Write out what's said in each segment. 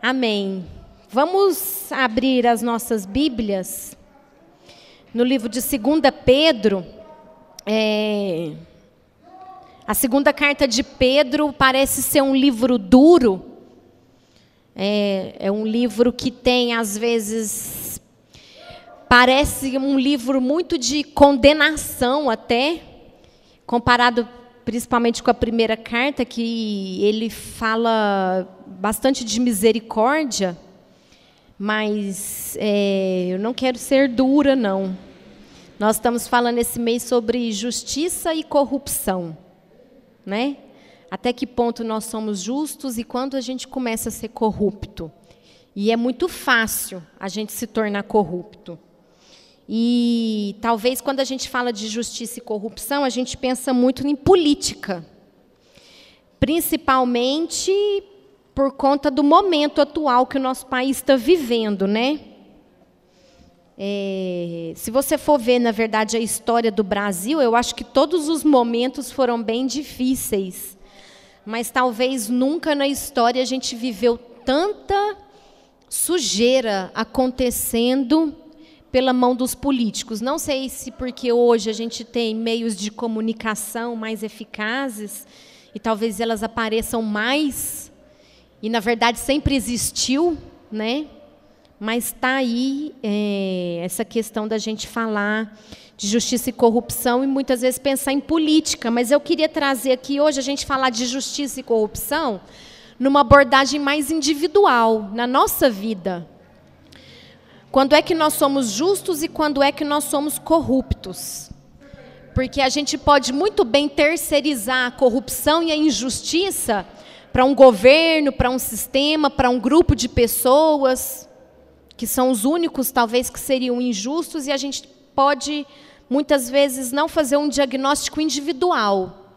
Amém. Vamos abrir as nossas Bíblias no livro de 2 Pedro. A segunda carta de Pedro parece ser um livro duro. É um livro que tem, às vezes, parece um livro muito de condenação até, comparado principalmente com a primeira carta, que ele fala bastante de misericórdia, mas eu não quero ser dura, não. Nós estamos falando esse mês sobre justiça e corrupção, né? Até que ponto nós somos justos e quando a gente começa a ser corrupto. E é muito fácil a gente se tornar corrupto. E talvez quando a gente fala de justiça e corrupção, a gente pensa muito em política. Principalmente por conta do momento atual que o nosso país está vivendo, né? Se você for ver, na verdade, a história do Brasil, eu acho que todos os momentos foram bem difíceis. Mas talvez nunca na história a gente viveu tanta sujeira acontecendo pela mão dos políticos. Não sei se porque hoje a gente tem meios de comunicação mais eficazes e talvez elas apareçam mais, e na verdade sempre existiu, né? Mas está aí essa questão da gente falar de justiça e corrupção e muitas vezes pensar em política. Mas eu queria trazer aqui hoje a gente falar de justiça e corrupção numa abordagem mais individual, na nossa vida. Quando é que nós somos justos e quando é que nós somos corruptos? Porque a gente pode muito bem terceirizar a corrupção e a injustiça para um governo, para um sistema, para um grupo de pessoas, que são os únicos, talvez, que seriam injustos, e a gente pode, muitas vezes, não fazer um diagnóstico individual,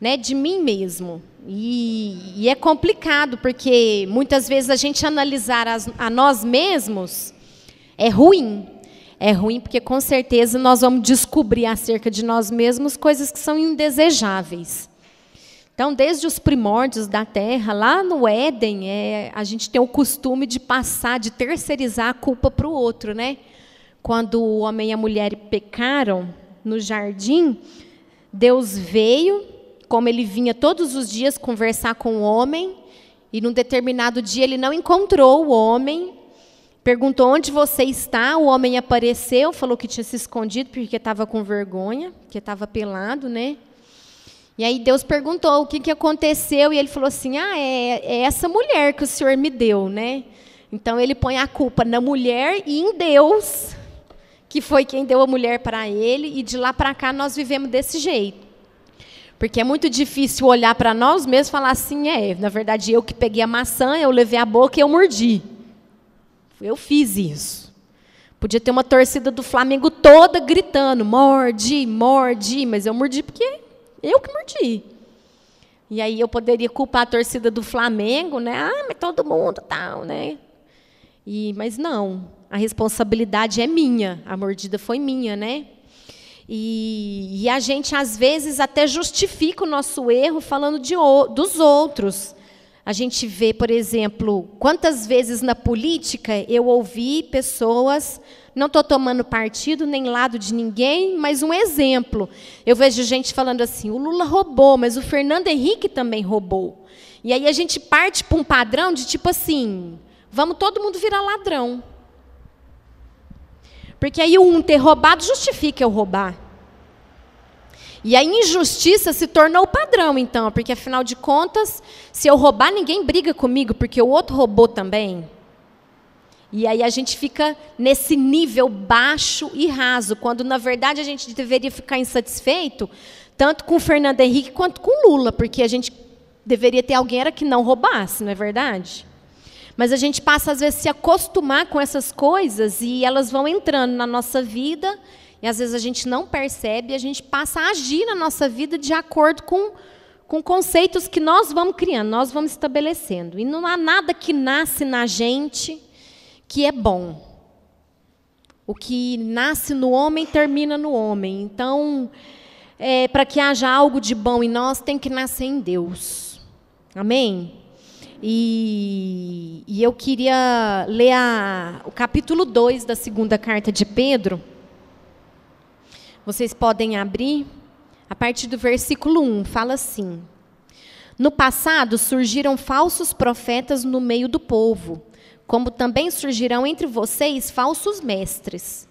né, de mim mesmo. E é complicado, porque muitas vezes a gente analisar a nós mesmos é ruim. É ruim porque, com certeza, nós vamos descobrir acerca de nós mesmos coisas que são indesejáveis. Então, desde os primórdios da terra, lá no Éden, a gente tem o costume de passar, de terceirizar a culpa para o outro, né? Quando o homem e a mulher pecaram no jardim, Deus veio, como ele vinha todos os dias conversar com o homem, e num determinado dia ele não encontrou o homem, perguntou onde você está, o homem apareceu, falou que tinha se escondido porque estava com vergonha, porque estava pelado, né? E aí Deus perguntou o que aconteceu, e ele falou assim, é essa mulher que o Senhor me deu, né? Então ele põe a culpa na mulher e em Deus, que foi quem deu a mulher para ele, e de lá para cá nós vivemos desse jeito. Porque é muito difícil olhar para nós mesmos e falar assim, na verdade, eu que peguei a maçã, eu levei a boca e eu mordi. Eu fiz isso. Podia ter uma torcida do Flamengo toda gritando, morde, morde, mas eu mordi porque eu que mordi. E aí eu poderia culpar a torcida do Flamengo, né? Mas todo mundo tal, né? Mas não, a responsabilidade é minha, a mordida foi minha, né? E a gente, às vezes, até justifica o nosso erro falando dos outros. A gente vê, por exemplo, quantas vezes na política eu ouvi pessoas, não estou tomando partido nem lado de ninguém, mas um exemplo. Eu vejo gente falando assim, o Lula roubou, mas o Fernando Henrique também roubou. E aí a gente parte para um padrão de tipo assim, vamos todo mundo virar ladrão. Porque aí um ter roubado justifica eu roubar. E a injustiça se tornou o padrão, então, porque, afinal de contas, se eu roubar, ninguém briga comigo, porque o outro roubou também. E aí a gente fica nesse nível baixo e raso, quando, na verdade, a gente deveria ficar insatisfeito, tanto com o Fernando Henrique quanto com o Lula, porque a gente deveria ter alguém que não roubasse, não é verdade? Mas a gente passa, às vezes, a se acostumar com essas coisas e elas vão entrando na nossa vida e, às vezes, a gente não percebe e a gente passa a agir na nossa vida de acordo com conceitos que nós vamos criando, nós vamos estabelecendo. E não há nada que nasce na gente que é bom. O que nasce no homem, termina no homem. Então, para que haja algo de bom em nós, tem que nascer em Deus. Amém? E eu queria ler o capítulo 2 da segunda carta de Pedro. Vocês podem abrir, a partir do versículo 1, fala assim: No passado surgiram falsos profetas no meio do povo, como também surgirão entre vocês falsos mestres.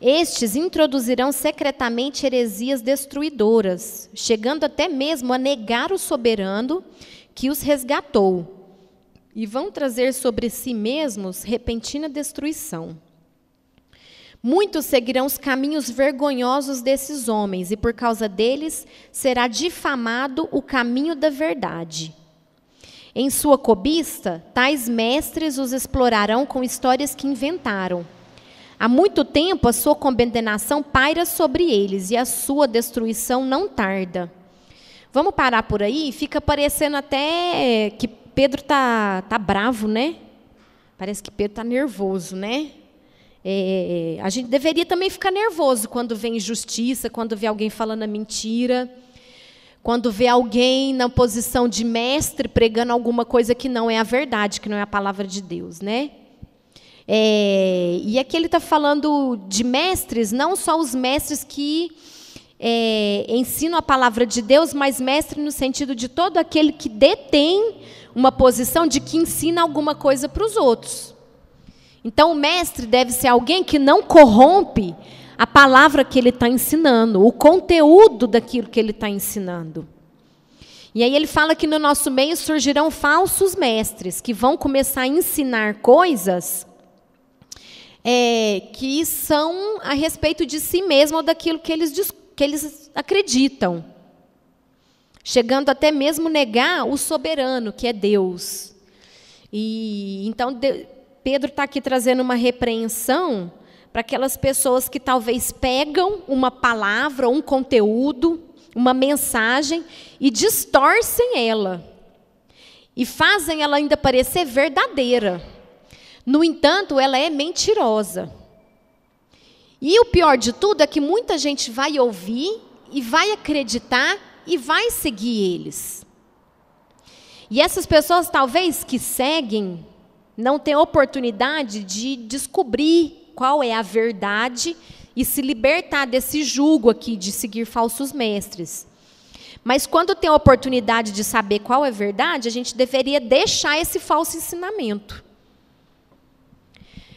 Estes introduzirão secretamente heresias destruidoras, chegando até mesmo a negar o soberano que os resgatou, e vão trazer sobre si mesmos repentina destruição. Muitos seguirão os caminhos vergonhosos desses homens, e por causa deles será difamado o caminho da verdade. Em sua cobiça, tais mestres os explorarão com histórias que inventaram. Há muito tempo a sua condenação paira sobre eles, e a sua destruição não tarda. Vamos parar por aí? Fica parecendo até que Pedro tá bravo, né? Parece que Pedro está nervoso, né? A gente deveria também ficar nervoso quando vê injustiça, quando vê alguém falando a mentira, quando vê alguém na posição de mestre pregando alguma coisa que não é a verdade, que não é a palavra de Deus, né? E aqui ele está falando de mestres, não só os mestres que ensinam a palavra de Deus, mas mestre no sentido de todo aquele que detém uma posição de que ensina alguma coisa para os outros. Então, o mestre deve ser alguém que não corrompe a palavra que ele está ensinando, o conteúdo daquilo que ele está ensinando. E aí ele fala que no nosso meio surgirão falsos mestres, que vão começar a ensinar coisas que são a respeito de si mesmo ou daquilo que eles acreditam, chegando até mesmo negar o soberano, que é Deus. E então Pedro está aqui trazendo uma repreensão para aquelas pessoas que talvez pegam uma palavra, um conteúdo, uma mensagem e distorcem ela e fazem ela ainda parecer verdadeira. No entanto, ela é mentirosa. E o pior de tudo é que muita gente vai ouvir e vai acreditar e vai seguir eles. E essas pessoas, talvez, que seguem, não têm oportunidade de descobrir qual é a verdade e se libertar desse jugo aqui de seguir falsos mestres. Mas quando tem a oportunidade de saber qual é a verdade, a gente deveria deixar esse falso ensinamento.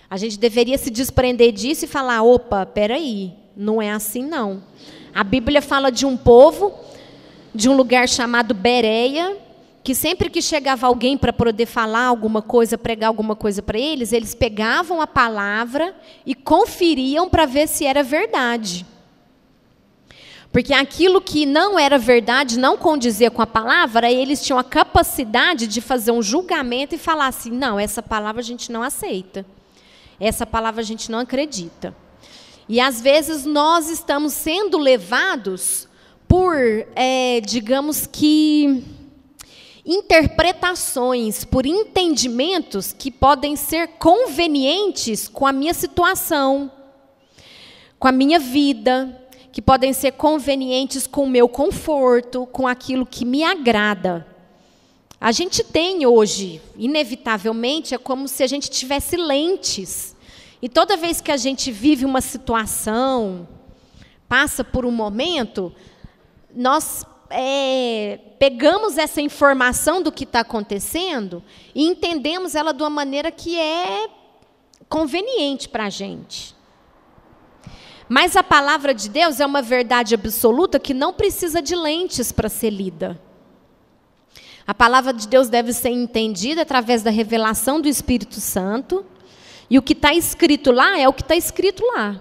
A gente deveria se desprender disso e falar: opa, peraí, não é assim não. A Bíblia fala de um povo, de um lugar chamado Bereia, que sempre que chegava alguém para poder falar alguma coisa, pregar alguma coisa para eles, eles pegavam a palavra e conferiam para ver se era verdade. Porque aquilo que não era verdade, não condizia com a palavra, eles tinham a capacidade de fazer um julgamento e falar assim: não, essa palavra a gente não aceita. Essa palavra a gente não acredita. E às vezes nós estamos sendo levados por, digamos que, interpretações, por entendimentos que podem ser convenientes com a minha situação, com a minha vida, que podem ser convenientes com o meu conforto, com aquilo que me agrada. A gente tem hoje, inevitavelmente, é como se a gente tivesse lentes. E toda vez que a gente vive uma situação, passa por um momento, nós pegamos essa informação do que está acontecendo e entendemos ela de uma maneira que é conveniente para a gente. Mas a palavra de Deus é uma verdade absoluta que não precisa de lentes para ser lida. A palavra de Deus deve ser entendida através da revelação do Espírito Santo. E o que está escrito lá é o que está escrito lá.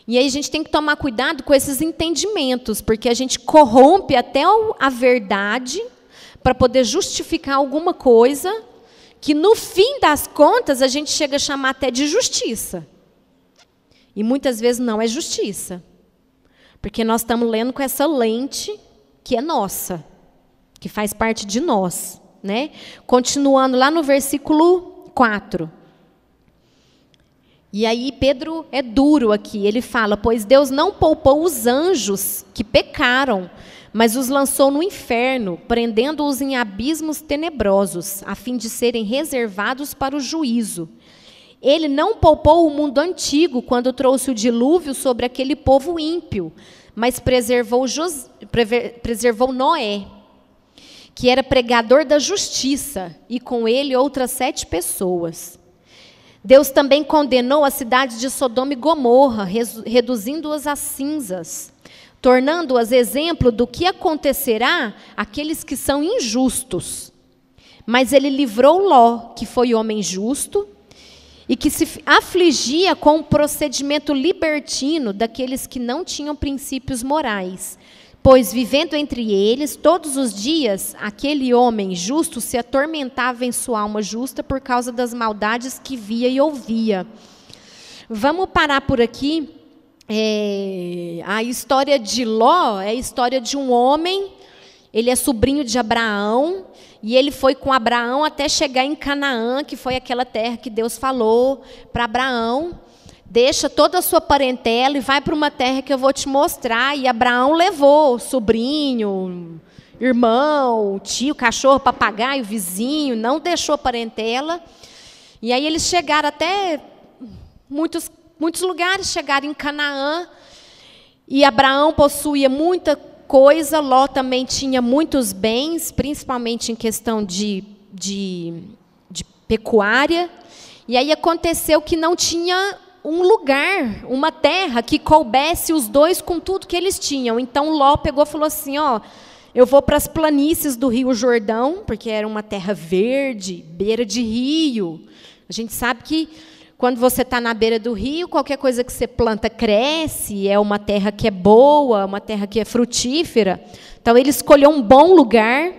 E aí a gente tem que tomar cuidado com esses entendimentos, porque a gente corrompe até a verdade para poder justificar alguma coisa que, no fim das contas, a gente chega a chamar até de justiça. E muitas vezes não é justiça. Porque nós estamos lendo com essa lente que é nossa, que faz parte de nós, né? Continuando lá no versículo 4. E aí Pedro é duro aqui, ele fala, pois Deus não poupou os anjos que pecaram, mas os lançou no inferno, prendendo-os em abismos tenebrosos, a fim de serem reservados para o juízo. Ele não poupou o mundo antigo, quando trouxe o dilúvio sobre aquele povo ímpio, mas preservou Noé, que era pregador da justiça, e com ele outras 7 pessoas. Deus também condenou a cidade de Sodoma e Gomorra, reduzindo-as a cinzas, tornando-as exemplo do que acontecerá àqueles que são injustos. Mas ele livrou Ló, que foi homem justo, e que se afligia com o procedimento libertino daqueles que não tinham princípios morais. Pois, vivendo entre eles, todos os dias, aquele homem justo se atormentava em sua alma justa por causa das maldades que via e ouvia. Vamos parar por aqui. A história de Ló é a história de um homem, ele é sobrinho de Abraão, e ele foi com Abraão até chegar em Canaã, que foi aquela terra que Deus falou para Abraão. Deixa toda a sua parentela e vai para uma terra que eu vou te mostrar. E Abraão levou sobrinho, irmão, tio, cachorro, papagaio, vizinho, não deixou parentela. E aí eles chegaram até muitos lugares, chegaram em Canaã. E Abraão possuía muita coisa, Ló também tinha muitos bens, principalmente em questão de pecuária. E aí aconteceu que não tinha um lugar, uma terra que coubesse os dois com tudo que eles tinham. Então Ló pegou e falou assim, eu vou para as planícies do Rio Jordão, porque era uma terra verde, beira de rio. A gente sabe que quando você está na beira do rio, qualquer coisa que você planta cresce, é uma terra que é boa, uma terra que é frutífera. Então ele escolheu um bom lugar,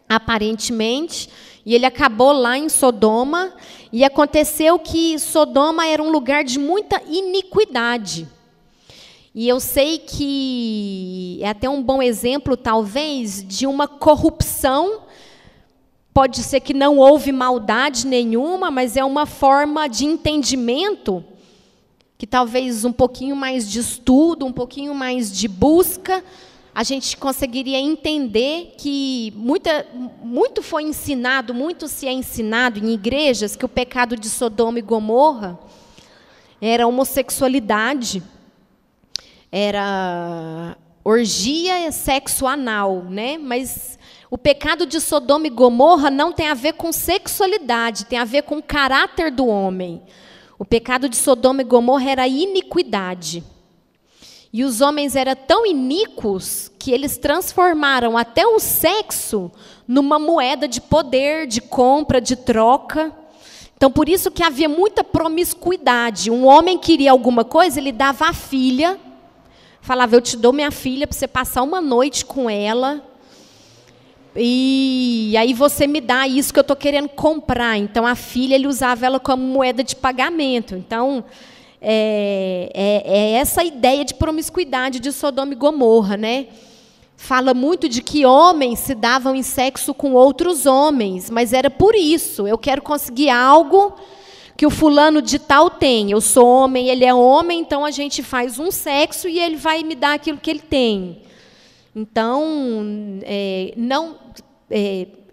aparentemente, e ele acabou lá em Sodoma, e aconteceu que Sodoma era um lugar de muita iniquidade. E eu sei que é até um bom exemplo, talvez, de uma corrupção. Pode ser que não houve maldade nenhuma, mas é uma forma de entendimento, que talvez um pouquinho mais de estudo, um pouquinho mais de busca, a gente conseguiria entender que muito foi ensinado, muito se é ensinado em igrejas, que o pecado de Sodoma e Gomorra era homossexualidade, era orgia e sexo anal, né? Mas o pecado de Sodoma e Gomorra não tem a ver com sexualidade, tem a ver com o caráter do homem. O pecado de Sodoma e Gomorra era iniquidade. E os homens eram tão iníquos que eles transformaram até o sexo numa moeda de poder, de compra, de troca. Então, por isso que havia muita promiscuidade. Um homem queria alguma coisa, ele dava a filha, falava, eu te dou minha filha para você passar uma noite com ela, e aí você me dá isso que eu estou querendo comprar. Então, a filha, ele usava ela como moeda de pagamento. Então, é essa ideia de promiscuidade de Sodoma e Gomorra, né? Fala muito de que homens se davam em sexo com outros homens, mas era por isso. Eu quero conseguir algo que o fulano de tal tem. Eu sou homem, ele é homem, então a gente faz um sexo e ele vai me dar aquilo que ele tem. Então,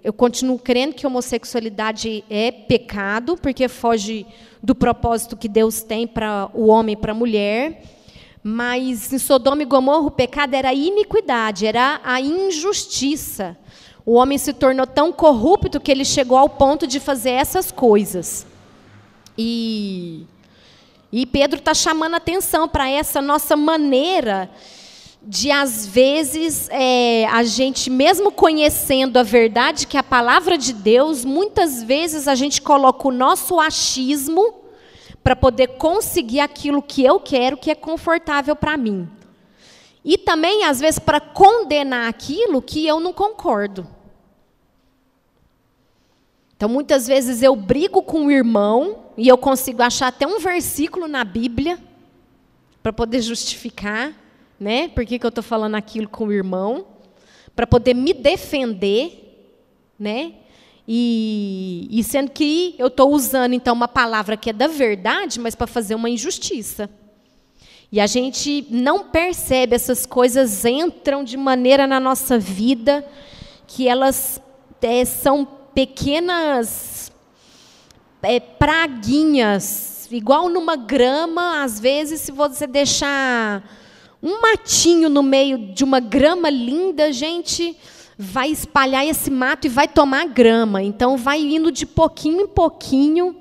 eu continuo crendo que a homossexualidade é pecado, porque foge do propósito que Deus tem para o homem e para a mulher. Mas em Sodoma e Gomorra o pecado era a iniquidade, era a injustiça. O homem se tornou tão corrupto que ele chegou ao ponto de fazer essas coisas. E Pedro está chamando a atenção para essa nossa maneira de, às vezes, a gente, mesmo conhecendo a verdade, que é a palavra de Deus, muitas vezes a gente coloca o nosso achismo para poder conseguir aquilo que eu quero, que é confortável para mim. E também, às vezes, para condenar aquilo que eu não concordo. Então, muitas vezes eu brigo com o irmão e eu consigo achar até um versículo na Bíblia para poder justificar, né? Por que eu estou falando aquilo com o irmão? Para poder me defender, né? E sendo que eu estou usando, então, uma palavra que é da verdade, mas para fazer uma injustiça. E a gente não percebe, essas coisas entram de maneira na nossa vida, que elas são pequenas praguinhas, igual numa grama. Às vezes, se você deixar um matinho no meio de uma grama linda, gente, vai espalhar esse mato e vai tomar grama. Então, vai indo de pouquinho em pouquinho,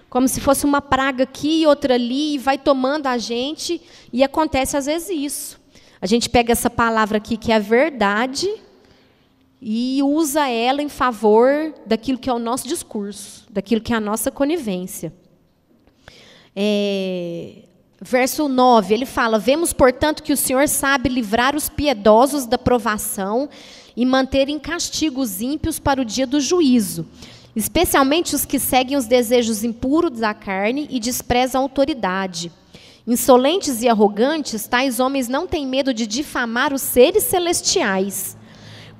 como se fosse uma praga aqui e outra ali, e vai tomando a gente, e acontece às vezes isso. A gente pega essa palavra aqui, que é a verdade, e usa ela em favor daquilo que é o nosso discurso, daquilo que é a nossa conivência. Verso 9, ele fala: vemos, portanto, que o Senhor sabe livrar os piedosos da provação e manter em castigo os ímpios para o dia do juízo, especialmente os que seguem os desejos impuros da carne e desprezam a autoridade. Insolentes e arrogantes, tais homens não têm medo de difamar os seres celestiais.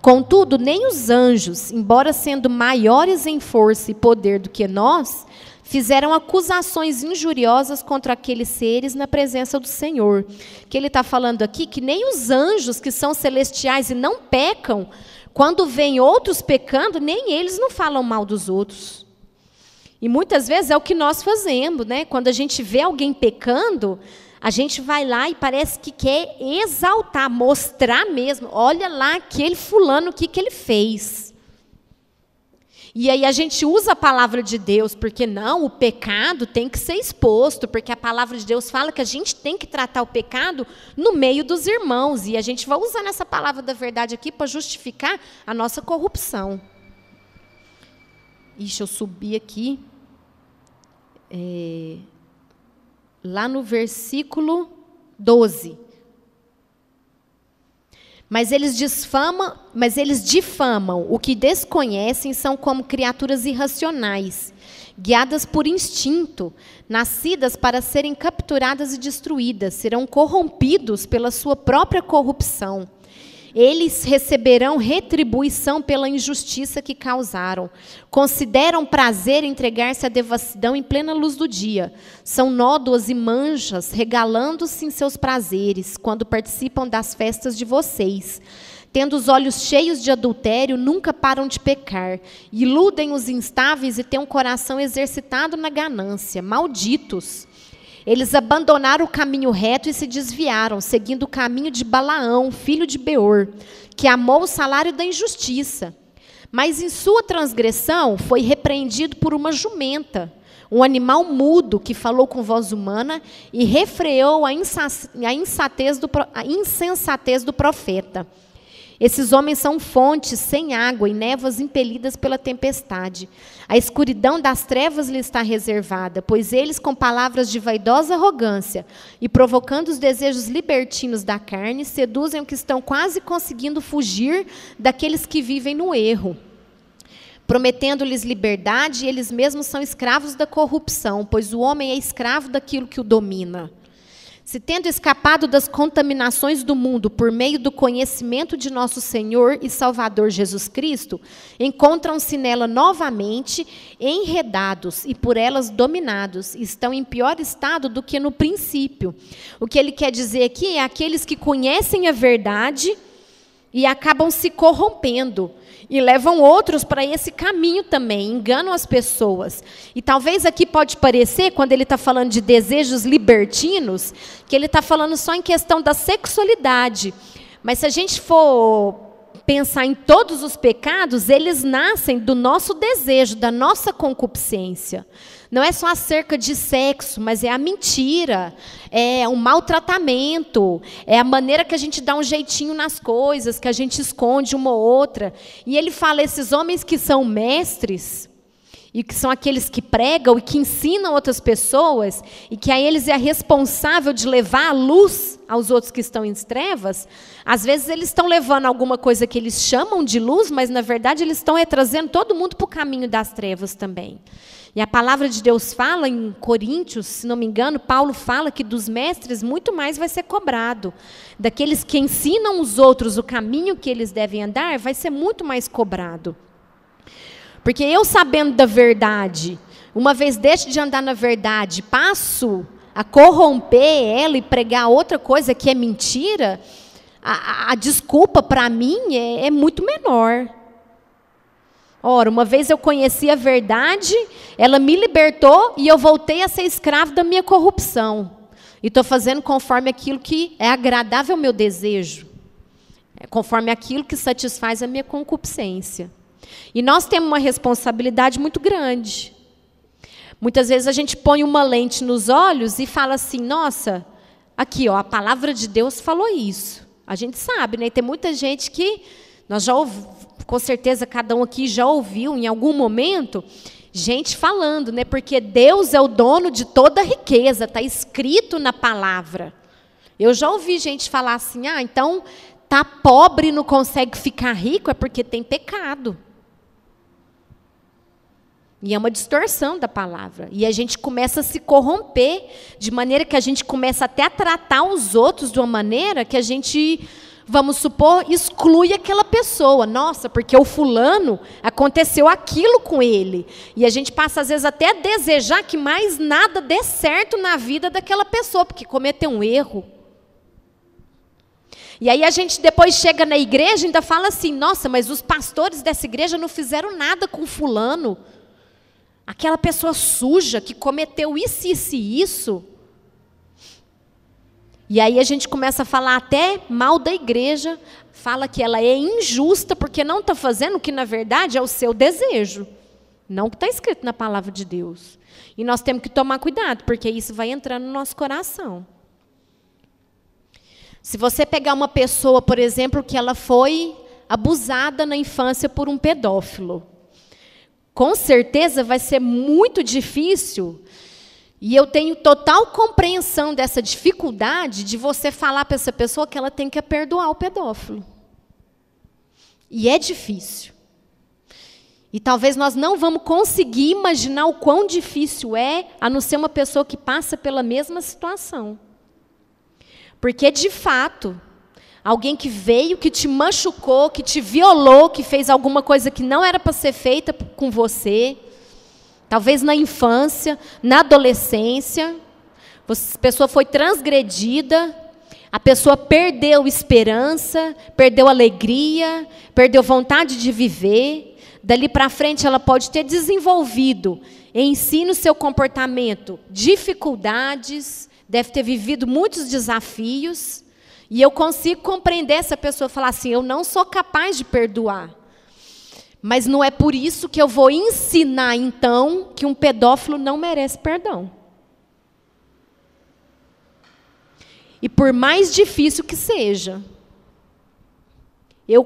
Contudo, nem os anjos, embora sendo maiores em força e poder do que nós, fizeram acusações injuriosas contra aqueles seres na presença do Senhor. Que ele está falando aqui que nem os anjos, que são celestiais e não pecam, quando vêm outros pecando, nem eles não falam mal dos outros. E muitas vezes é o que nós fazemos, né? Quando a gente vê alguém pecando, a gente vai lá e parece que quer exaltar, mostrar mesmo. Olha lá aquele fulano, o que ele fez. E aí a gente usa a palavra de Deus, porque não, o pecado tem que ser exposto, porque a palavra de Deus fala que a gente tem que tratar o pecado no meio dos irmãos. E a gente vai usando essa palavra da verdade aqui para justificar a nossa corrupção. Ixi, eu subi aqui. Lá no versículo 12. Mas eles difamam o que desconhecem, são como criaturas irracionais, guiadas por instinto, nascidas para serem capturadas e destruídas, serão corrompidos pela sua própria corrupção. Eles receberão retribuição pela injustiça que causaram. Consideram prazer entregar-se à devassidão em plena luz do dia. São nódoas e manchas, regalando-se em seus prazeres, quando participam das festas de vocês. Tendo os olhos cheios de adultério, nunca param de pecar. Iludem os instáveis e têm um coração exercitado na ganância. Malditos! Eles abandonaram o caminho reto e se desviaram, seguindo o caminho de Balaão, filho de Beor, que amou o salário da injustiça. Mas em sua transgressão foi repreendido por uma jumenta, um animal mudo que falou com voz humana e refreou a insensatez do profeta. Esses homens são fontes sem água e névoas impelidas pela tempestade. A escuridão das trevas lhes está reservada, pois eles, com palavras de vaidosa arrogância e provocando os desejos libertinos da carne, seduzem o que estão quase conseguindo fugir daqueles que vivem no erro. Prometendo-lhes liberdade, eles mesmos são escravos da corrupção, pois o homem é escravo daquilo que o domina. Se tendo escapado das contaminações do mundo por meio do conhecimento de nosso Senhor e Salvador Jesus Cristo, encontram-se nela novamente enredados e por elas dominados, estão em pior estado do que no princípio. O que ele quer dizer aqui é aqueles que conhecem a verdade e acabam se corrompendo. E levam outros para esse caminho também, enganam as pessoas. E talvez aqui pode parecer, quando ele está falando de desejos libertinos, que ele está falando só em questão da sexualidade. Mas se a gente for pensar em todos os pecados, eles nascem do nosso desejo, da nossa concupiscência. Não é só acerca de sexo, mas é a mentira, é o maltratamento, é a maneira que a gente dá um jeitinho nas coisas, que a gente esconde uma ou outra. E ele fala, esses homens que são mestres, e que são aqueles que pregam e que ensinam outras pessoas, e que a eles é responsável de levar a luz aos outros que estão em trevas, às vezes eles estão levando alguma coisa que eles chamam de luz, mas na verdade eles estão trazendo todo mundo para o caminho das trevas também. E a palavra de Deus fala em Coríntios, se não me engano, Paulo fala que dos mestres muito mais vai ser cobrado. Daqueles que ensinam os outros o caminho que eles devem andar, vai ser muito mais cobrado. Porque eu sabendo da verdade, uma vez deixo de andar na verdade, passo a corromper ela e pregar outra coisa que é mentira, a desculpa para mim é muito menor. Ora, uma vez eu conheci a verdade, ela me libertou e eu voltei a ser escravo da minha corrupção. E estou fazendo conforme aquilo que é agradável ao meu desejo, conforme aquilo que satisfaz a minha concupiscência. E nós temos uma responsabilidade muito grande. Muitas vezes a gente põe uma lente nos olhos e fala assim, nossa, aqui, ó, a palavra de Deus falou isso. A gente sabe, né? Tem muita gente que, nós já com certeza cada um aqui já ouviu em algum momento, gente falando, né? Porque Deus é o dono de toda a riqueza, está escrito na palavra. Eu já ouvi gente falar assim, então tá pobre e não consegue ficar rico é porque tem pecado. E é uma distorção da palavra. E a gente começa a se corromper, de maneira que a gente começa até a tratar os outros de uma maneira que a gente, vamos supor, exclui aquela pessoa. Nossa, porque o fulano, aconteceu aquilo com ele. E a gente passa, às vezes, até a desejar que mais nada dê certo na vida daquela pessoa, porque cometeu um erro. E aí a gente depois chega na igreja e ainda fala assim, nossa, mas os pastores dessa igreja não fizeram nada com fulano. Aquela pessoa suja que cometeu isso, isso e isso. E aí a gente começa a falar até mal da igreja, fala que ela é injusta porque não está fazendo o que na verdade é o seu desejo. Não o que está escrito na palavra de Deus. E nós temos que tomar cuidado, porque isso vai entrar no nosso coração. Se você pegar uma pessoa, por exemplo, que ela foi abusada na infância por um pedófilo, com certeza vai ser muito difícil, e eu tenho total compreensão dessa dificuldade de você falar para essa pessoa que ela tem que perdoar o pedófilo. E é difícil. E talvez nós não vamos conseguir imaginar o quão difícil é, a não ser uma pessoa que passa pela mesma situação. Porque, de fato, alguém que veio, que te machucou, que te violou, que fez alguma coisa que não era para ser feita com você, talvez na infância, na adolescência, a pessoa foi transgredida, a pessoa perdeu esperança, perdeu alegria, perdeu vontade de viver. Dali para frente ela pode ter desenvolvido em si, no seu comportamento, dificuldades, deve ter vivido muitos desafios. E eu consigo compreender essa pessoa falar assim, eu não sou capaz de perdoar. Mas não é por isso que eu vou ensinar, então, que um pedófilo não merece perdão. E por mais difícil que seja.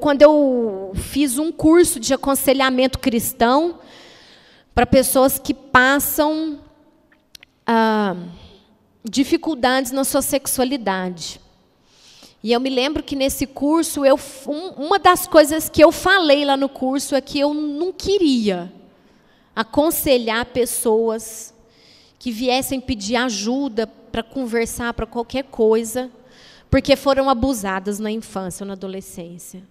Quando eu fiz um curso de aconselhamento cristão para pessoas que passam dificuldades na sua sexualidade. E eu me lembro que nesse curso, uma das coisas que eu falei lá no curso é que eu não queria aconselhar pessoas que viessem pedir ajuda para conversar, para qualquer coisa, porque foram abusadas na infância ou na adolescência.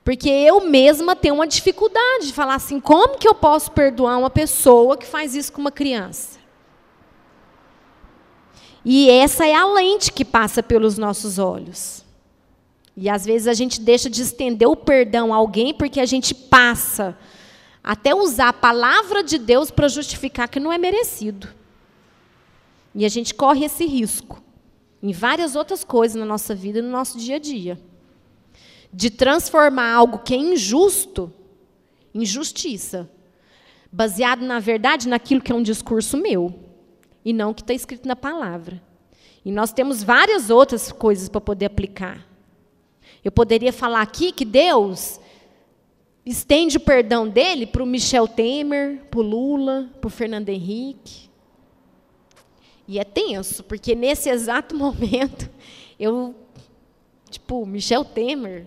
Porque eu mesma tenho uma dificuldade de falar assim, como que eu posso perdoar uma pessoa que faz isso com uma criança? E essa é a lente que passa pelos nossos olhos. E às vezes a gente deixa de estender o perdão a alguém porque a gente passa até usar a palavra de Deus para justificar que não é merecido. E a gente corre esse risco em várias outras coisas na nossa vida e no nosso dia a dia. De transformar algo que é injusto em justiça. Baseado, na verdade, naquilo que é um discurso meu. E não o que está escrito na palavra. E nós temos várias outras coisas para poder aplicar. Eu poderia falar aqui que Deus estende o perdão dele para o Michel Temer, para o Lula, para o Fernando Henrique. E é tenso, porque nesse exato momento, Michel Temer,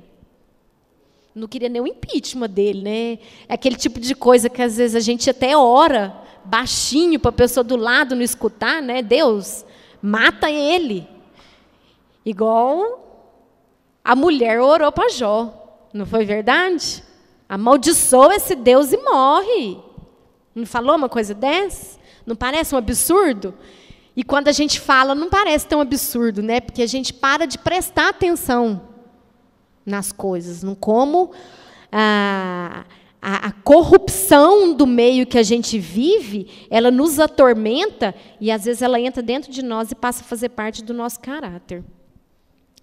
não queria nem o impeachment dele, né? É aquele tipo de coisa que às vezes a gente até ora baixinho para a pessoa do lado não escutar, né? Deus, mata ele. Igual a mulher orou para Jó, não foi verdade? Amaldiçoa esse Deus e morre. Não falou uma coisa dessa? Não parece um absurdo? E quando a gente fala, não parece tão absurdo, né? Porque a gente para de prestar atenção nas coisas, não como a corrupção do meio que a gente vive, ela nos atormenta e às vezes ela entra dentro de nós e passa a fazer parte do nosso caráter,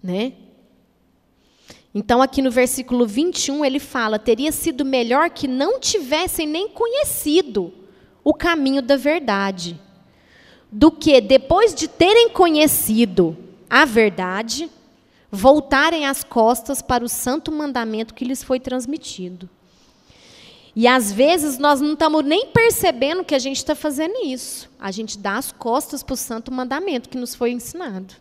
né? Então, aqui no versículo 21, ele fala: teria sido melhor que não tivessem nem conhecido o caminho da verdade, do que, depois de terem conhecido a verdade, voltarem as costas para o santo mandamento que lhes foi transmitido. E, às vezes, nós não estamos nem percebendo que a gente está fazendo isso. A gente dá as costas para o santo mandamento que nos foi ensinado,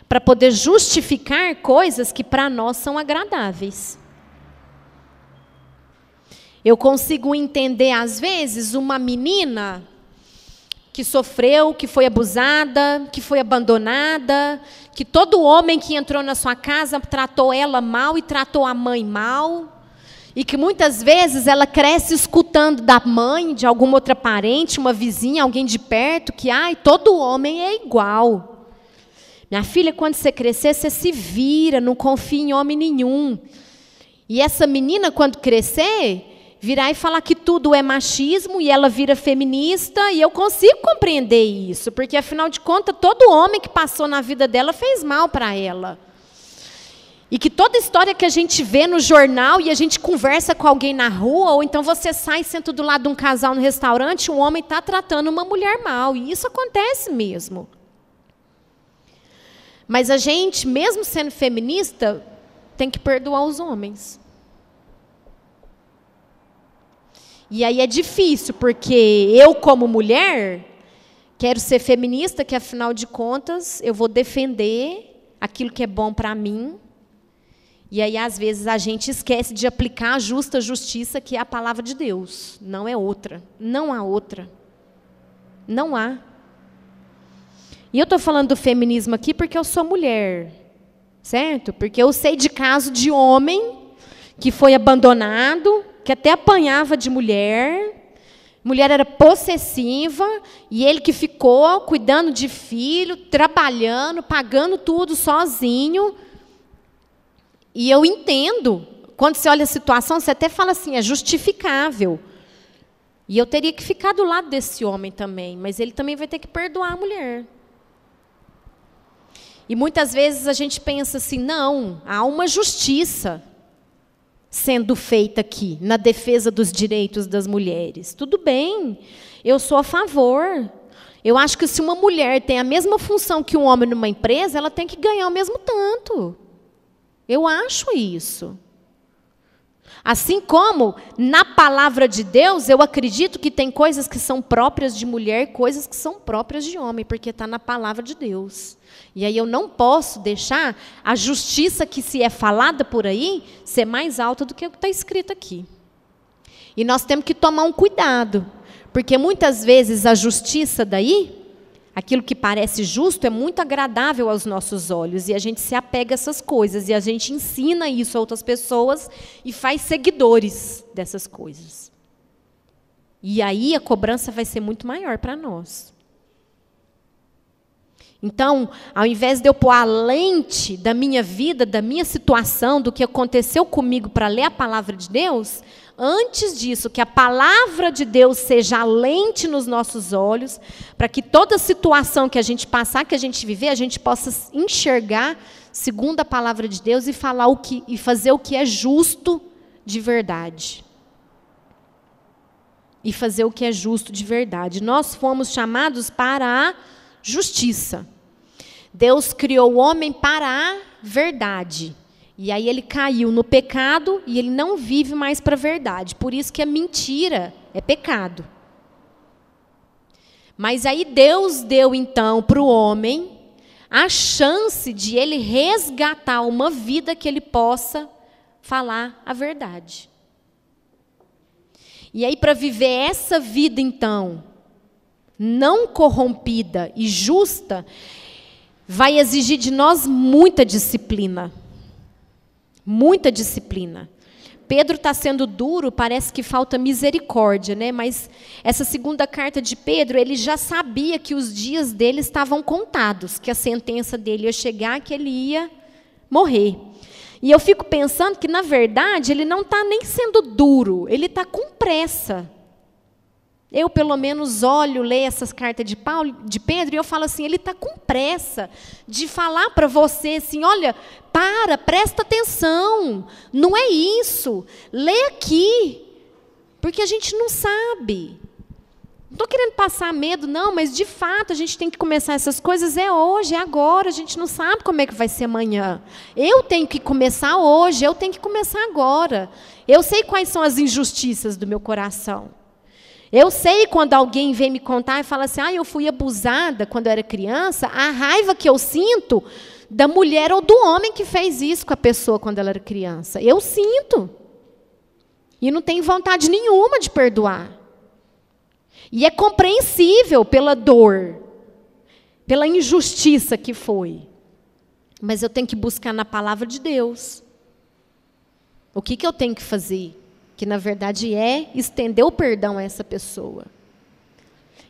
para poder justificar coisas que para nós são agradáveis. Eu consigo entender, às vezes, uma menina que sofreu, que foi abusada, que foi abandonada, que todo homem que entrou na sua casa tratou ela mal e tratou a mãe mal, e que muitas vezes ela cresce escutando da mãe, de alguma outra parente, uma vizinha, alguém de perto, que todo homem é igual. Minha filha, quando você crescer, você se vira, não confia em homem nenhum. E essa menina, quando crescer, virar e falar que tudo é machismo, e ela vira feminista, e eu consigo compreender isso, porque, afinal de contas, todo homem que passou na vida dela fez mal para ela. E que toda história que a gente vê no jornal, e a gente conversa com alguém na rua, ou então você sai e senta do lado de um casal no restaurante, um homem está tratando uma mulher mal, e isso acontece mesmo. Mas a gente, mesmo sendo feminista, tem que perdoar os homens. E aí é difícil, porque eu, como mulher, quero ser feminista, que, afinal de contas, eu vou defender aquilo que é bom para mim. E aí, às vezes, a gente esquece de aplicar a justa justiça, que é a palavra de Deus. Não é outra. Não há outra. Não há. E eu estou falando do feminismo aqui porque eu sou mulher, certo? Porque eu sei de caso de homem que foi abandonado, que até apanhava de mulher, mulher era possessiva, e ele que ficou cuidando de filho, trabalhando, pagando tudo sozinho. E eu entendo, quando você olha a situação, você até fala assim, é justificável. E eu teria que ficar do lado desse homem também, mas ele também vai ter que perdoar a mulher. E muitas vezes a gente pensa assim, não, há uma justiça sendo feita aqui, na defesa dos direitos das mulheres. Tudo bem, eu sou a favor. Eu acho que se uma mulher tem a mesma função que um homem numa empresa, ela tem que ganhar o mesmo tanto. Eu acho isso. Assim como, na palavra de Deus, eu acredito que tem coisas que são próprias de mulher, coisas que são próprias de homem, porque está na palavra de Deus. E aí eu não posso deixar a justiça que se é falada por aí ser mais alta do que o que está escrito aqui. E nós temos que tomar um cuidado, porque muitas vezes a justiça daí, aquilo que parece justo, é muito agradável aos nossos olhos, e a gente se apega a essas coisas, e a gente ensina isso a outras pessoas e faz seguidores dessas coisas. E aí a cobrança vai ser muito maior para nós. Então, ao invés de eu pôr a lente da minha vida, da minha situação, do que aconteceu comigo para ler a palavra de Deus, antes disso, que a palavra de Deus seja a lente nos nossos olhos, para que toda situação que a gente passar, que a gente viver, a gente possa enxergar segundo a palavra de Deus e fazer o que é justo de verdade. E fazer o que é justo de verdade. Nós fomos chamados para a justiça. Deus criou o homem para a verdade. E aí ele caiu no pecado e ele não vive mais para a verdade. Por isso que a mentira é pecado. Mas aí Deus deu então para o homem a chance de ele resgatar uma vida que ele possa falar a verdade. E aí, para viver essa vida então, não corrompida e justa, vai exigir de nós muita disciplina. Muita disciplina. Pedro está sendo duro, parece que falta misericórdia, né? Mas essa segunda carta de Pedro, ele já sabia que os dias dele estavam contados, que a sentença dele ia chegar, que ele ia morrer. E eu fico pensando que, na verdade, ele não está nem sendo duro, ele está com pressa. Eu, pelo menos, olho, leio essas cartas de Pedro, e eu falo assim, ele está com pressa de falar para você assim, olha, presta atenção, não é isso, lê aqui, porque a gente não sabe. Não estou querendo passar medo, não, mas, de fato, a gente tem que começar essas coisas, é hoje, é agora, a gente não sabe como é que vai ser amanhã. Eu tenho que começar hoje, eu tenho que começar agora. Eu sei quais são as injustiças do meu coração. Eu sei quando alguém vem me contar e fala assim, eu fui abusada quando eu era criança, a raiva que eu sinto da mulher ou do homem que fez isso com a pessoa quando ela era criança. Eu sinto. E não tenho vontade nenhuma de perdoar. E é compreensível pela dor, pela injustiça que foi. Mas eu tenho que buscar na palavra de Deus. O que eu tenho que fazer? Que, na verdade, é estender o perdão a essa pessoa.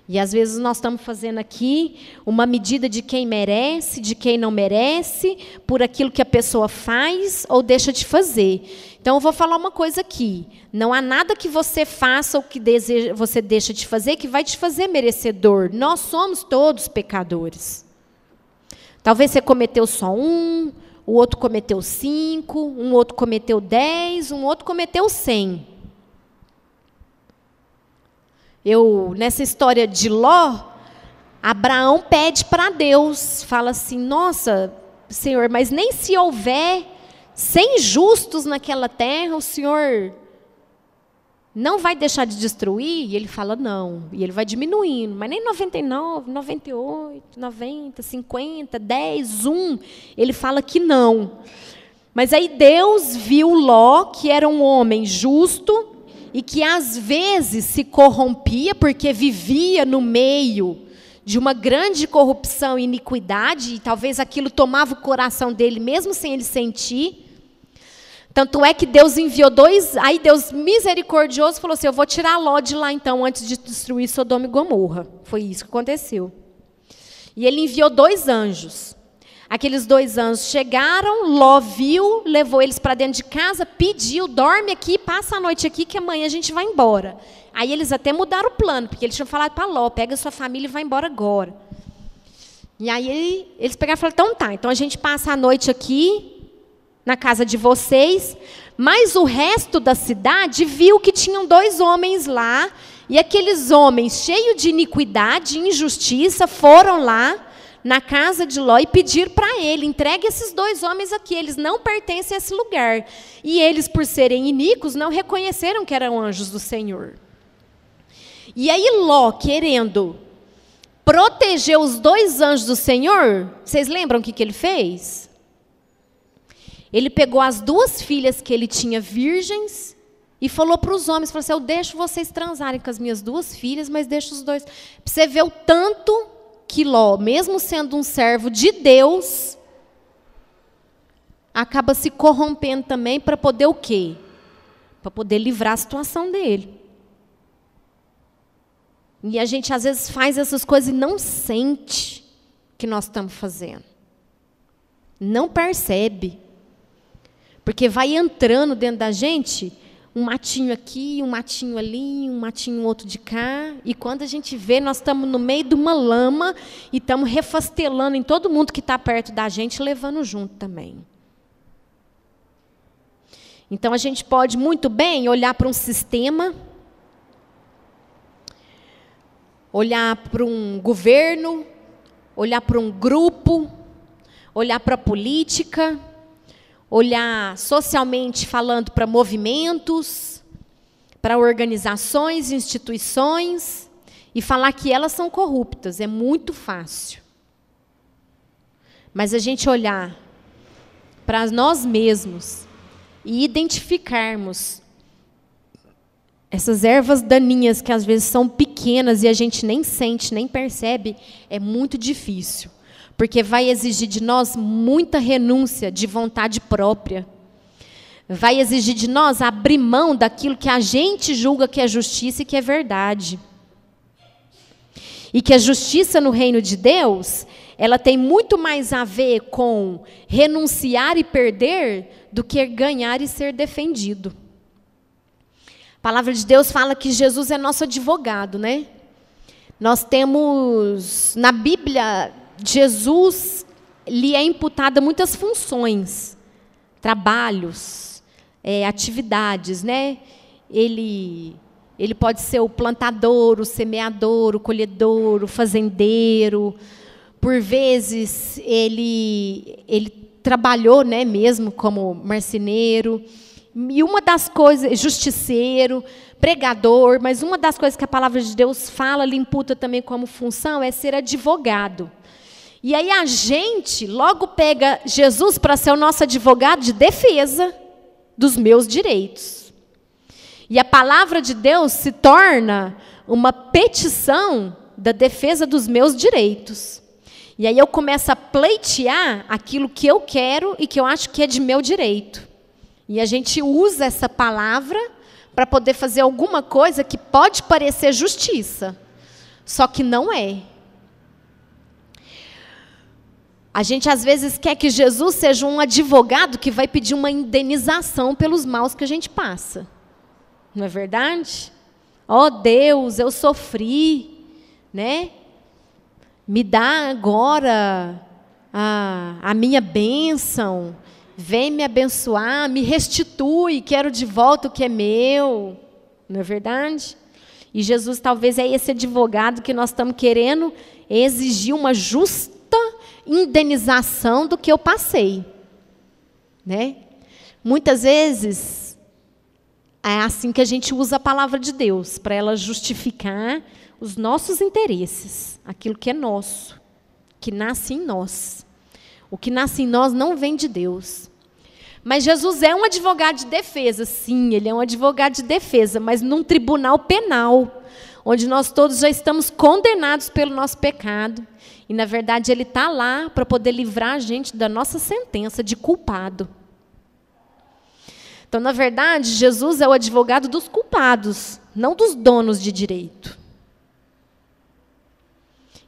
E, às vezes, nós estamos fazendo aqui uma medida de quem merece, de quem não merece, por aquilo que a pessoa faz ou deixa de fazer. Então, eu vou falar uma coisa aqui. Não há nada que você faça ou que você deixa de fazer que vai te fazer merecedor. Nós somos todos pecadores. Talvez você cometeu só um, o outro cometeu 5, um outro cometeu 10, um outro cometeu 100. Nessa história de Ló, Abraão pede para Deus, fala assim, nossa, Senhor, mas nem se houver 100 justos naquela terra, o Senhor não vai deixar de destruir? E ele fala, não. E ele vai diminuindo, mas nem 99, 98, 90, 50, 10, 1. Ele fala que não. Mas aí Deus viu Ló, que era um homem justo, e que às vezes se corrompia, porque vivia no meio de uma grande corrupção e iniquidade, e talvez aquilo tomava o coração dele, mesmo sem ele sentir. Tanto é que Deus enviou aí Deus misericordioso falou assim, eu vou tirar Ló de lá então, antes de destruir Sodoma e Gomorra. Foi isso que aconteceu. E ele enviou 2 anjos. Aqueles 2 anjos chegaram, Ló viu, levou eles para dentro de casa, pediu, dorme aqui, passa a noite aqui, que amanhã a gente vai embora. Aí eles até mudaram o plano, porque eles tinham falado para Ló, pega a sua família e vai embora agora. E aí eles pegaram e falaram, então tá, então a gente passa a noite aqui, na casa de vocês, mas o resto da cidade viu que tinham 2 homens lá, e aqueles homens, cheios de iniquidade e injustiça, foram lá na casa de Ló e pediram para ele, entregue esses 2 homens aqui, eles não pertencem a esse lugar. E eles, por serem iníquos, não reconheceram que eram anjos do Senhor. E aí Ló, querendo proteger os 2 anjos do Senhor, vocês lembram o que ele fez? Ele pegou as 2 filhas que ele tinha virgens e falou para os homens, falou assim, eu deixo vocês transarem com as minhas 2 filhas, mas deixo os 2. Para você ver o tanto que Ló, mesmo sendo um servo de Deus, acaba se corrompendo também para poder o quê? Para poder livrar a situação dele. E a gente às vezes faz essas coisas e não sente que nós estamos fazendo. Não percebe. Porque vai entrando dentro da gente um matinho aqui, um matinho ali, um matinho outro de cá. E quando a gente vê, nós estamos no meio de uma lama e estamos refastelando em todo mundo que está perto da gente, levando junto também. Então, a gente pode muito bem olhar para um sistema, olhar para um governo, olhar para um grupo, olhar para a política, olhar socialmente falando para movimentos, para organizações, instituições, e falar que elas são corruptas. É muito fácil. Mas a gente olhar para nós mesmos e identificarmos essas ervas daninhas que às vezes são pequenas e a gente nem sente, nem percebe, é muito difícil. Porque vai exigir de nós muita renúncia de vontade própria. vai exigir de nós abrir mão daquilo que a gente julga que é justiça e que é verdade. E que a justiça no reino de Deus, ela tem muito mais a ver com renunciar e perder do que ganhar e ser defendido. A palavra de Deus fala que Jesus é nosso advogado, né? Nós temos, na Bíblia, Jesus, lhe é imputada muitas funções, trabalhos, atividades, né? Ele pode ser o plantador, o semeador, o colhedor, o fazendeiro. Por vezes, ele trabalhou, né, mesmo como marceneiro. E uma das coisas, justiceiro, pregador, mas uma das coisas que a palavra de Deus fala, lhe imputa também como função, é ser advogado. E aí a gente logo pega Jesus para ser o nosso advogado de defesa dos meus direitos. E a palavra de Deus se torna uma petição da defesa dos meus direitos. E aí eu começo a pleitear aquilo que eu quero e que eu acho que é de meu direito. E a gente usa essa palavra para poder fazer alguma coisa que pode parecer justiça, só que não é. A gente às vezes quer que Jesus seja um advogado que vai pedir uma indenização pelos maus que a gente passa. Não é verdade? Ó Deus, eu sofri, né? Me dá agora a minha bênção. Vem me abençoar, me restitui, quero de volta o que é meu. Não é verdade? E Jesus talvez é esse advogado que nós estamos querendo exigir uma justa indenização do que eu passei. Né? Muitas vezes, é assim que a gente usa a palavra de Deus, para ela justificar os nossos interesses, aquilo que é nosso, que nasce em nós. O que nasce em nós não vem de Deus. Mas Jesus é um advogado de defesa, sim, ele é um advogado de defesa, mas num tribunal penal, onde nós todos já estamos condenados pelo nosso pecado. E, na verdade, ele está lá para poder livrar a gente da nossa sentença de culpado. Então, na verdade, Jesus é o advogado dos culpados, não dos donos de direito.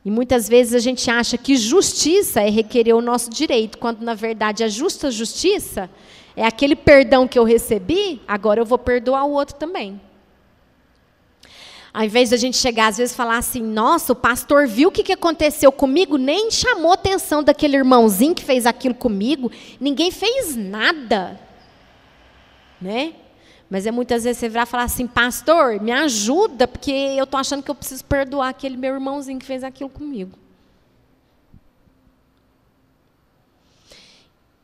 E muitas vezes a gente acha que justiça é requerer o nosso direito, quando na verdade a justa justiça é aquele perdão que eu recebi, agora eu vou perdoar o outro também. Ao invés de a gente chegar às vezes e falar assim, nossa, o pastor viu o que aconteceu comigo, nem chamou a atenção daquele irmãozinho que fez aquilo comigo, ninguém fez nada. Né? Mas muitas vezes você vai falar assim, pastor, me ajuda, porque eu estou achando que eu preciso perdoar aquele meu irmãozinho que fez aquilo comigo.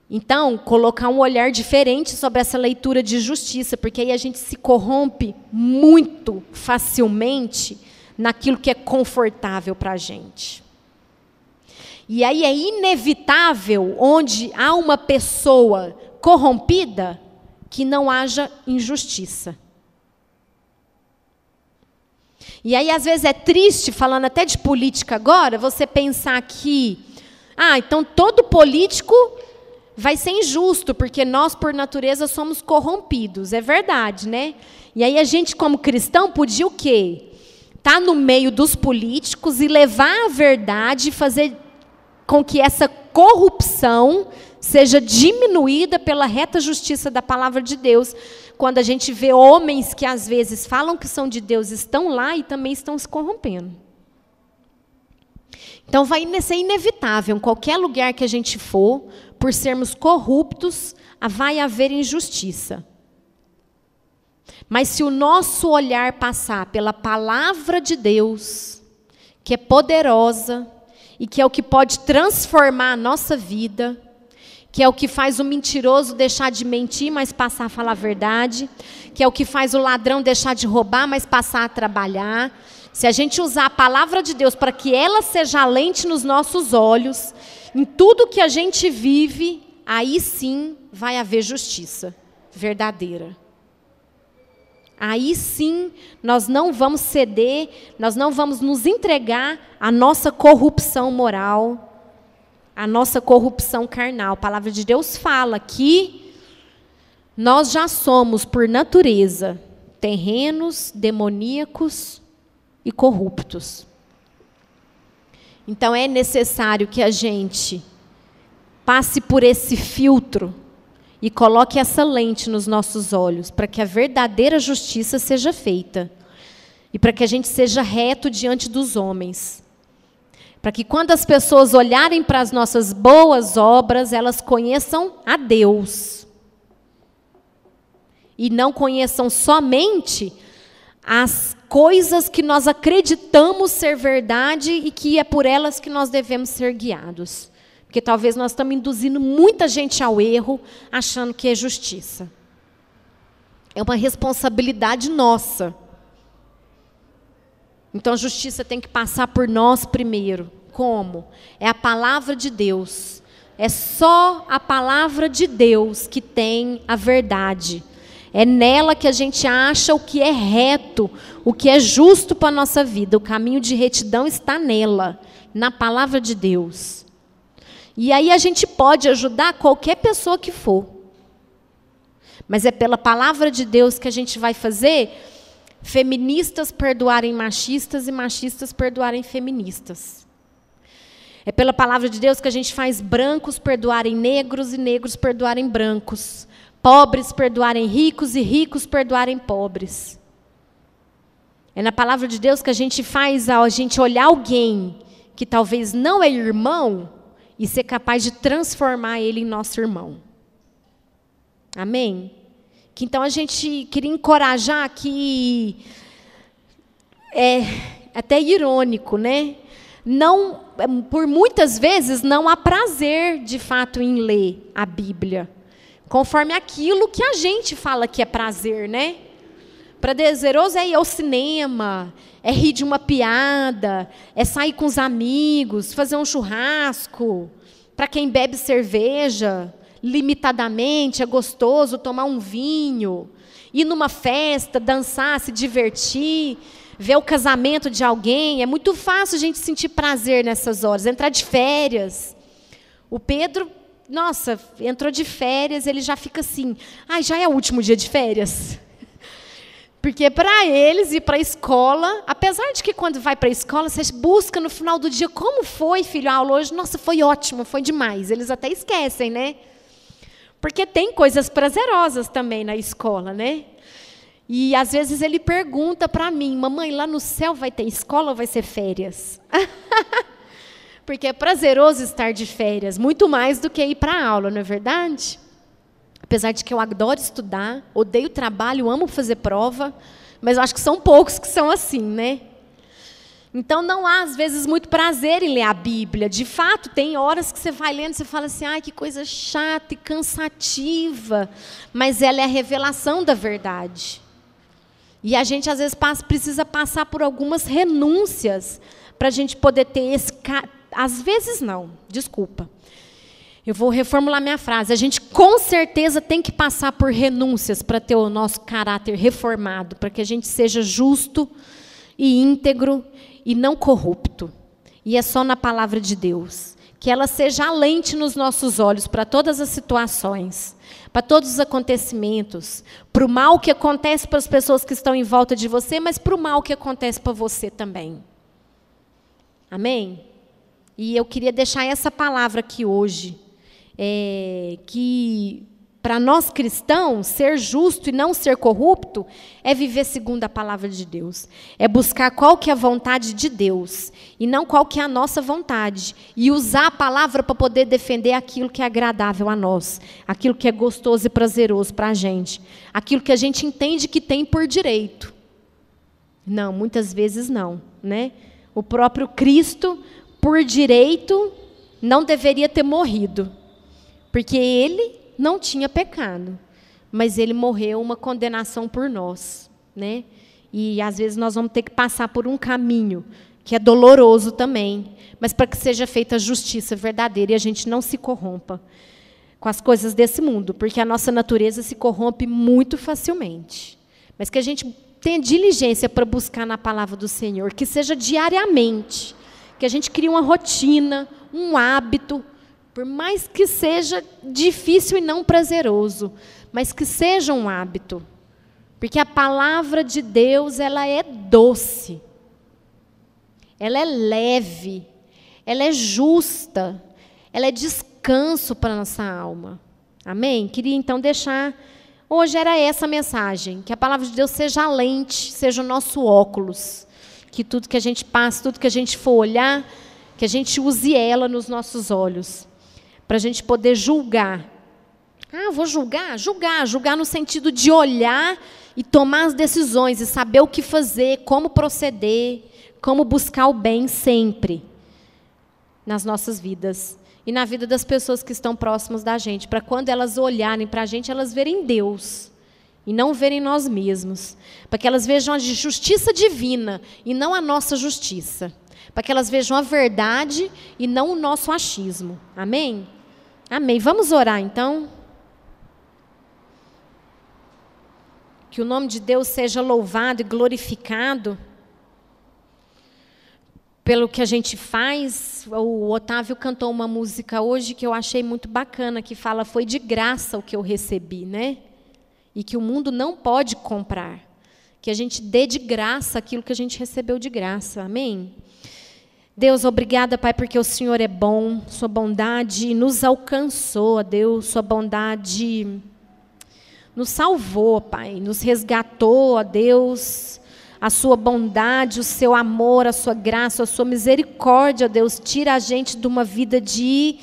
Então, colocar um olhar diferente sobre essa leitura de justiça, porque aí a gente se corrompe muito facilmente naquilo que é confortável para a gente. E aí é inevitável, onde há uma pessoa corrompida, que não haja injustiça. E aí, às vezes, é triste, falando até de política agora, você pensar que, então todo político vai ser injusto, porque nós, por natureza, somos corrompidos. É verdade, né? E aí a gente, como cristão, podia o quê? Estar no meio dos políticos e levar a verdade e fazer com que essa corrupção seja diminuída pela reta justiça da palavra de Deus, quando a gente vê homens que às vezes falam que são de Deus, estão lá e também estão se corrompendo. Então vai ser inevitável, em qualquer lugar que a gente for, por sermos corruptos, vai haver injustiça. Mas se o nosso olhar passar pela palavra de Deus, que é poderosa, e que é o que pode transformar a nossa vida, que é o que faz o mentiroso deixar de mentir, mas passar a falar a verdade, que é o que faz o ladrão deixar de roubar, mas passar a trabalhar. Se a gente usar a palavra de Deus para que ela seja a lente nos nossos olhos, em tudo que a gente vive, aí sim vai haver justiça verdadeira. Aí sim nós não vamos ceder, nós não vamos nos entregar à nossa corrupção moral, a nossa corrupção carnal. A palavra de Deus fala que Nós já somos, por natureza, terrenos, demoníacos e corruptos. Então é necessário que a gente passe por esse filtro e coloque essa lente nos nossos olhos, para que a verdadeira justiça seja feita. E para que a gente seja reto diante dos homens. Para que quando as pessoas olharem para as nossas boas obras, elas conheçam a Deus. E não conheçam somente as coisas que nós acreditamos ser verdade e que é por elas que nós devemos ser guiados. Porque talvez nós estamos induzindo muita gente ao erro, achando que é justiça. É uma responsabilidade nossa. Então a justiça tem que passar por nós primeiro. Como? É a palavra de Deus. É só a palavra de Deus que tem a verdade. É nela que a gente acha o que é reto, o que é justo para a nossa vida. O caminho de retidão está nela, na palavra de Deus. E aí a gente pode ajudar qualquer pessoa que for. Mas é pela palavra de Deus que a gente vai fazer feministas perdoarem machistas e machistas perdoarem feministas. É pela palavra de Deus que a gente faz brancos perdoarem negros e negros perdoarem brancos. Pobres perdoarem ricos e ricos perdoarem pobres. É na palavra de Deus que a gente faz a gente olhar alguém que talvez não é irmão e ser capaz de transformar ele em nosso irmão. Amém? Que então a gente queria encorajar que é até irônico, né? Não, por muitas vezes não há prazer de fato em ler a Bíblia, conforme aquilo que a gente fala que é prazer, né? Prazeroso é ir ao cinema, é rir de uma piada, é sair com os amigos, fazer um churrasco. Para quem bebe cerveja, limitadamente, é gostoso tomar um vinho, ir numa festa, dançar, se divertir, ver o casamento de alguém. É muito fácil a gente sentir prazer nessas horas, entrar de férias. O Pedro, nossa, entrou de férias, ele já fica assim, já é o último dia de férias. Porque para eles ir para a escola, apesar de que quando vai para a escola, você busca no final do dia, como foi, filho, a aula hoje? Nossa, foi ótimo, foi demais. Eles até esquecem, né? Porque tem coisas prazerosas também na escola, né? E às vezes ele pergunta para mim, mamãe, lá no céu vai ter escola ou vai ser férias? Porque é prazeroso estar de férias, muito mais do que ir para a aula, não é verdade? Apesar de que eu adoro estudar, odeio trabalho, amo fazer prova, mas eu acho que são poucos que são assim, né? Então não há, às vezes, muito prazer em ler a Bíblia. De fato, tem horas que você vai lendo e você fala assim, que coisa chata e cansativa, mas ela é a revelação da verdade. E a gente, às vezes, precisa passar por algumas renúncias para a gente poder ter esse... Às vezes não, desculpa. Eu vou reformular minha frase. A gente, com certeza, tem que passar por renúncias para ter o nosso caráter reformado, para que a gente seja justo e íntegro e não corrupto. E é só na palavra de Deus. Que ela seja a lente nos nossos olhos para todas as situações, para todos os acontecimentos, para o mal que acontece para as pessoas que estão em volta de você, mas para o mal que acontece para você também. Amém? E eu queria deixar essa palavra aqui hoje. Que para nós cristãos, ser justo e não ser corrupto é viver segundo a palavra de Deus. É buscar qual que é a vontade de Deus e não qual que é a nossa vontade. E usar a palavra para poder defender aquilo que é agradável a nós, aquilo que é gostoso e prazeroso para a gente, aquilo que a gente entende que tem por direito. Não, muitas vezes não, né? O próprio Cristo, por direito, não deveria ter morrido. Porque ele não tinha pecado, mas ele morreu uma condenação por nós, né? E às vezes nós vamos ter que passar por um caminho que é doloroso também, mas para que seja feita a justiça verdadeira e a gente não se corrompa com as coisas desse mundo, porque a nossa natureza se corrompe muito facilmente. Mas que a gente tenha diligência para buscar na palavra do Senhor, que seja diariamente, que a gente crie uma rotina, um hábito, por mais que seja difícil e não prazeroso, mas que seja um hábito. Porque a palavra de Deus, ela é doce, ela é leve, ela é justa, ela é descanso para a nossa alma. Amém? Queria então deixar, hoje era essa a mensagem, que a palavra de Deus seja a lente, seja o nosso óculos, que tudo que a gente passa, tudo que a gente for olhar, que a gente use ela nos nossos olhos, para a gente poder julgar. Ah, vou julgar? Julgar no sentido de olhar e tomar as decisões, e saber o que fazer, como proceder, como buscar o bem sempre nas nossas vidas e na vida das pessoas que estão próximas da gente, para quando elas olharem para a gente, elas verem Deus e não verem nós mesmos, para que elas vejam a justiça divina e não a nossa justiça, para que elas vejam a verdade e não o nosso achismo. Amém? Amém. Vamos orar então? Que o nome de Deus seja louvado e glorificado pelo que a gente faz. O Otávio cantou uma música hoje que eu achei muito bacana, que fala, foi de graça o que eu recebi, né? E que o mundo não pode comprar. Que a gente dê de graça aquilo que a gente recebeu de graça. Amém? Deus, obrigada, Pai, porque o Senhor é bom. Sua bondade nos alcançou, Deus. Sua bondade nos salvou, Pai. Nos resgatou, Deus. A sua bondade, o seu amor, a sua graça, a sua misericórdia, Deus, tira a gente de uma vida de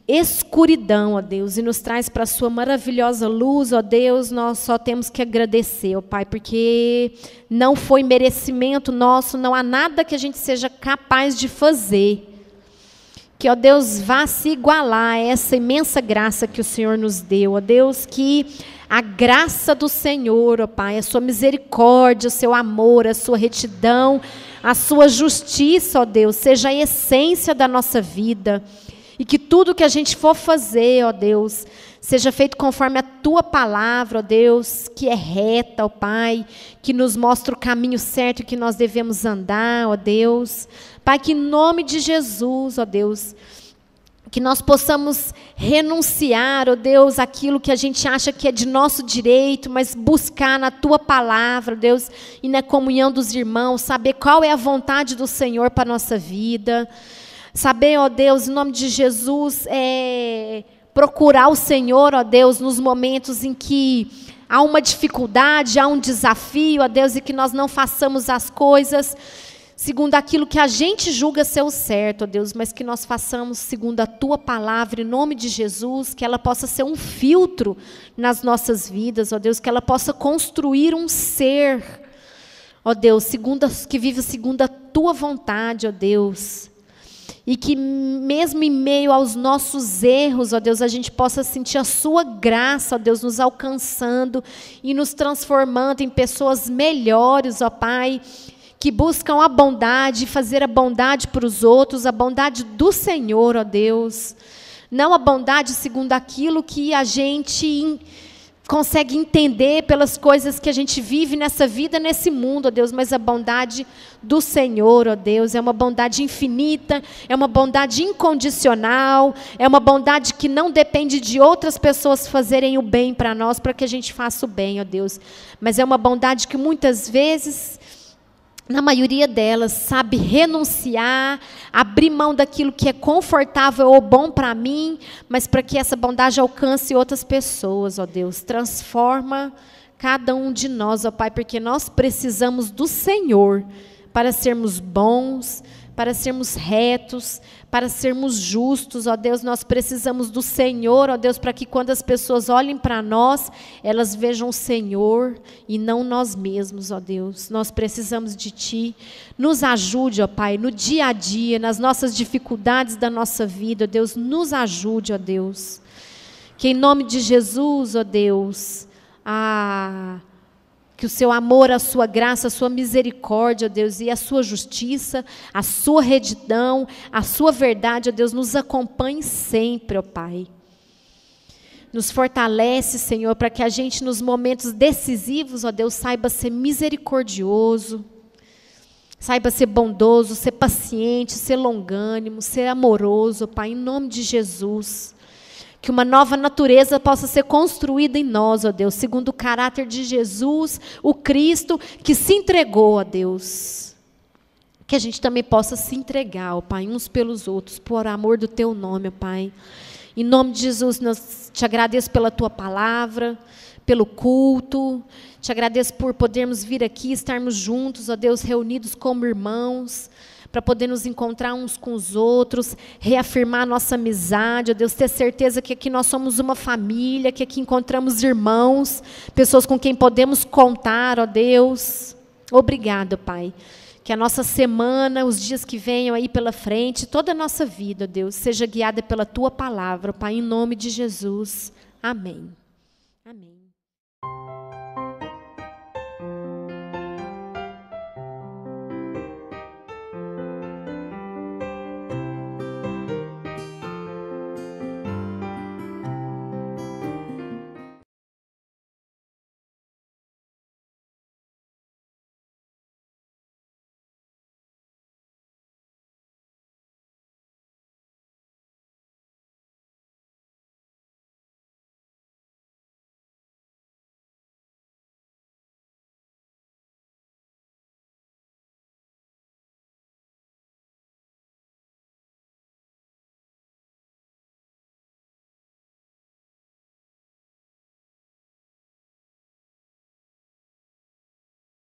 escuridão, ó Deus, e nos traz para a sua maravilhosa luz, ó Deus. Nós só temos que agradecer, ó Pai, porque não foi merecimento nosso, não há nada que a gente seja capaz de fazer que, ó Deus, vá se igualar a essa imensa graça que o Senhor nos deu, ó Deus, que a graça do Senhor, ó Pai, a sua misericórdia, o seu amor, a sua retidão, a sua justiça, ó Deus, seja a essência da nossa vida. E que tudo que a gente for fazer, ó Deus, seja feito conforme a Tua palavra, ó Deus, que é reta, ó Pai, que nos mostra o caminho certo que nós devemos andar, ó Deus. Pai, que em nome de Jesus, ó Deus, que nós possamos renunciar, ó Deus, aquilo que a gente acha que é de nosso direito, mas buscar na Tua palavra, ó Deus, e na comunhão dos irmãos, saber qual é a vontade do Senhor para a nossa vida. Saber, ó Deus, em nome de Jesus, procurar o Senhor, ó Deus, nos momentos em que há uma dificuldade, há um desafio, ó Deus, e que nós não façamos as coisas segundo aquilo que a gente julga ser o certo, ó Deus, mas que nós façamos segundo a Tua palavra, em nome de Jesus, que ela possa ser um filtro nas nossas vidas, ó Deus, que ela possa construir um ser, ó Deus, que vive segundo a Tua vontade, ó Deus. E que mesmo em meio aos nossos erros, ó Deus, a gente possa sentir a Sua graça, ó Deus, nos alcançando e nos transformando em pessoas melhores, ó Pai, que buscam a bondade, fazer a bondade para os outros, a bondade do Senhor, ó Deus. Não a bondade segundo aquilo que a gente consegue entender pelas coisas que a gente vive nessa vida, nesse mundo, ó Deus, mas a bondade do Senhor, ó Deus, é uma bondade infinita, é uma bondade incondicional, é uma bondade que não depende de outras pessoas fazerem o bem para nós, para que a gente faça o bem, ó Deus, mas é uma bondade que muitas vezes, na maioria delas, sabe renunciar, abrir mão daquilo que é confortável ou bom para mim, mas para que essa bondade alcance outras pessoas, ó Deus. Transforma cada um de nós, ó Pai, porque nós precisamos do Senhor para sermos bons, para sermos retos, para sermos justos, ó Deus. Nós precisamos do Senhor, ó Deus, para que quando as pessoas olhem para nós, elas vejam o Senhor e não nós mesmos, ó Deus. Nós precisamos de Ti. Nos ajude, ó Pai, no dia a dia, nas nossas dificuldades da nossa vida, ó Deus. Nos ajude, ó Deus. Que em nome de Jesus, ó Deus, que o Seu amor, a Sua graça, a Sua misericórdia, ó Deus, e a Sua justiça, a Sua retidão, a Sua verdade, ó Deus, nos acompanhe sempre, ó Pai. Nos fortalece, Senhor, para que a gente nos momentos decisivos, ó Deus, saiba ser misericordioso, saiba ser bondoso, ser paciente, ser longânimo, ser amoroso, ó Pai, em nome de Jesus. Que uma nova natureza possa ser construída em nós, ó Deus, segundo o caráter de Jesus, o Cristo, que se entregou, ó Deus. Que a gente também possa se entregar, ó Pai, uns pelos outros, por amor do Teu nome, ó Pai. Em nome de Jesus, nós te agradeço pela Tua palavra, pelo culto. Te agradeço por podermos vir aqui, estarmos juntos, ó Deus, reunidos como irmãos, para poder nos encontrar uns com os outros, reafirmar a nossa amizade, ó Deus, ter certeza que aqui nós somos uma família, que aqui encontramos irmãos, pessoas com quem podemos contar, ó Deus. Obrigado, Pai. Que a nossa semana, os dias que venham aí pela frente, toda a nossa vida, ó Deus, seja guiada pela Tua palavra, Pai, em nome de Jesus. Amém. Amém.